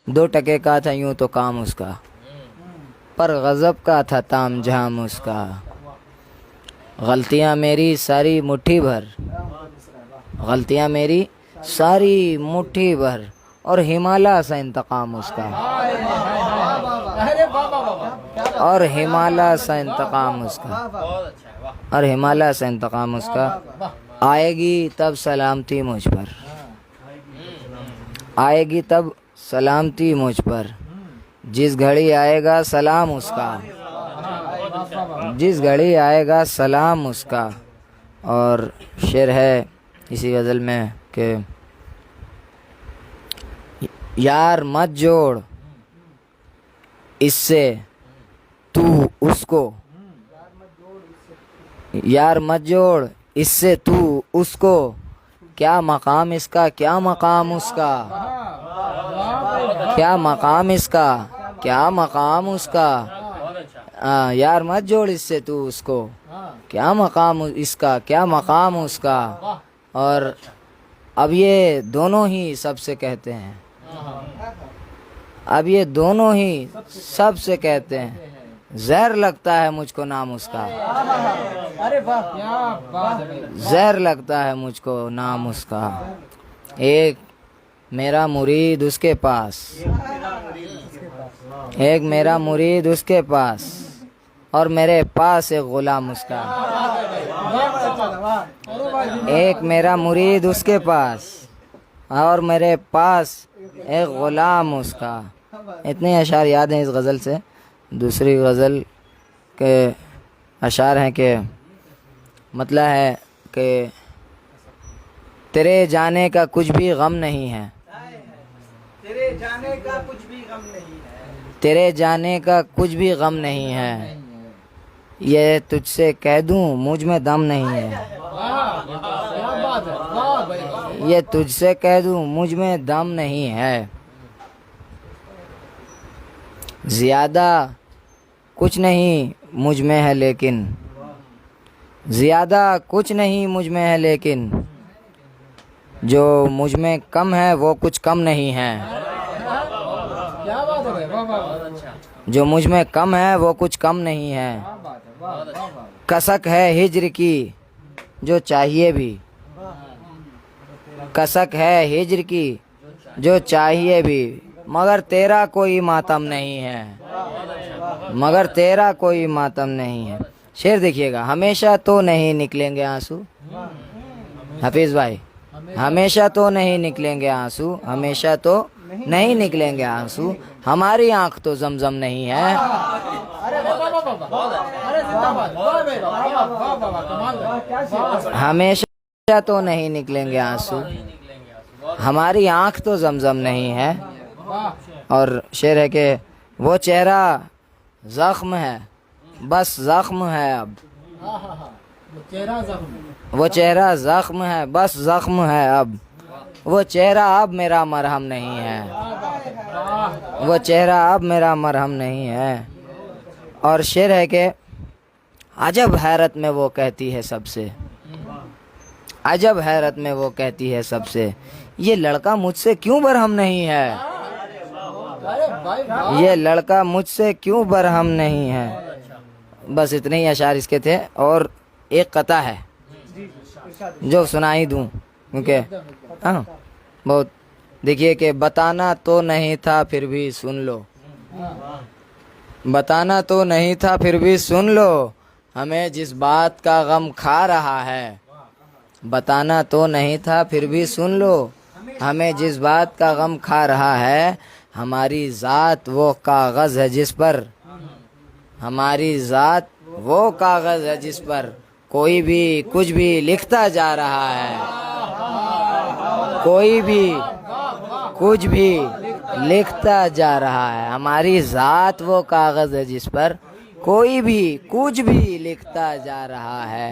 2 کا تھا یوں تو کام اس کا، پر غضب کا تھا تام جھام اس کا۔ غلطیاں میری ساری مٹھی بھر، غلطیاں میری ساری مٹھی بھر، اور ہمالیہ سا انتقام اس کا، اور ہمالیہ سا انتقام اس کا، اور ہمالیہ سے انتقام اس کا۔ آئے گی تب سلامتی مجھ پر، آئے گی تب سلامتی مجھ پر، جس گھڑی آئے گا سلام اس کا، جس گھڑی آئے گا سلام اس کا۔ اور شعر ہے اسی غزل میں کہ یار مت جوڑ اس سے تو اس کو، یار مت جوڑ اس سے تو اس کو، کیا مقام اس کا، کیا مقام اس کا، کیا مقام اس کا، کیا مقام اس کا۔ یار مت جوڑ اس سے تو اس کو، کیا مقام اس کا، کیا مقام اس کا۔ اور اب یہ دونوں ہی سب سے کہتے ہیں، اب یہ دونوں ہی سب سے کہتے ہیں، زہر لگتا ہے مجھ کو نام اس کا، زہر لگتا ہے مجھ کو نام اس کا۔ ایک میرا مرید اس کے پاس، ایک میرا مرید اس کے پاس، اور میرے پاس ایک غلام اس کا، ایک میرا مرید اس کے پاس اور میرے پاس ایک غلام اس کا۔ اتنے اشعار یاد ہیں اس غزل سے۔ دوسری غزل کے اشعار ہیں کہ مطلب ہے کہ تیرے جانے کا کچھ بھی غم نہیں ہے، تیرے جانے کا کچھ بھی غم نہیں ہے، تیرے جانے کا کچھ بھی غم نہیں ہے، یہ تجھ سے کہہ دوں مجھ میں دم نہیں ہے، یہ تجھ سے کہہ دوں مجھ میں دم نہیں ہے۔ زیادہ کچھ نہیں مجھ میں ہے لیکن، زیادہ کچھ نہیں مجھ میں ہے لیکن، جو مجھ میں کم ہے وہ کچھ کم نہیں ہے، جو مجھ میں کم ہے وہ کچھ کم نہیں ہے۔ کسک ہے ہجر کی جو چاہیے بھی، کسک ہے ہجر کی جو چاہیے بھی، مگر تیرا کوئی ماتم نہیں ہے، مگر تیرا کوئی ماتم نہیں ہے۔ شعر دیکھیے گا، ہمیشہ تو نہیں نکلیں گے آنسو، حفیظ بھائی، ہمیشہ تو نہیں نکلیں گے آنسو، ہمیشہ تو نہیں نکلیں گے آنسو، ہماری آنکھ تو زمزم نہیں ہے، ہمیشہ تو نہیں نکلیں گے آنسو، ہماری آنکھ تو زمزم نہیں ہے۔ اور شعر ہے کہ وہ چہرہ زخم ہے بس زخم ہے اب، وہ چہرہ زخم ہے بس زخم ہے اب، وہ چہرہ اب میرا مرہم نہیں ہے، وہ چہرہ اب میرا مرہم نہیں ہے۔ اور شعر ہے کہ عجب حیرت میں وہ کہتی ہے سب سے، عجب حیرت میں وہ کہتی ہے سب سے، یہ لڑکا مجھ سے کیوں برہم نہیں ہے، یہ لڑکا مجھ سے کیوں برہم نہیں ہے۔ بس اتنے ہی اشعار اس کے تھے، اور ایک قطع ہے جو سنا ہی دوں کیونکہ بہت دیکھیے کہ بتانا تو نہیں تھا پھر بھی سن لو، بتانا تو نہیں تھا پھر بھی سن لو، ہمیں جس بات کا غم کھا رہا ہے، بتانا تو نہیں تھا پھر بھی سن لو، ہمیں جس بات کا غم کھا رہا ہے، ہماری ذات وہ کاغذ ہے جس پر، ہماری ذات وہ کاغذ ہے جس پر کوئی بھی کچھ بھی لکھتا جا رہا ہے، کوئی بھی کچھ بھی لکھتا جا رہا ہے، ہماری ذات وہ کاغذ ہے جس پر کوئی بھی کچھ بھی لکھتا جا رہا ہے۔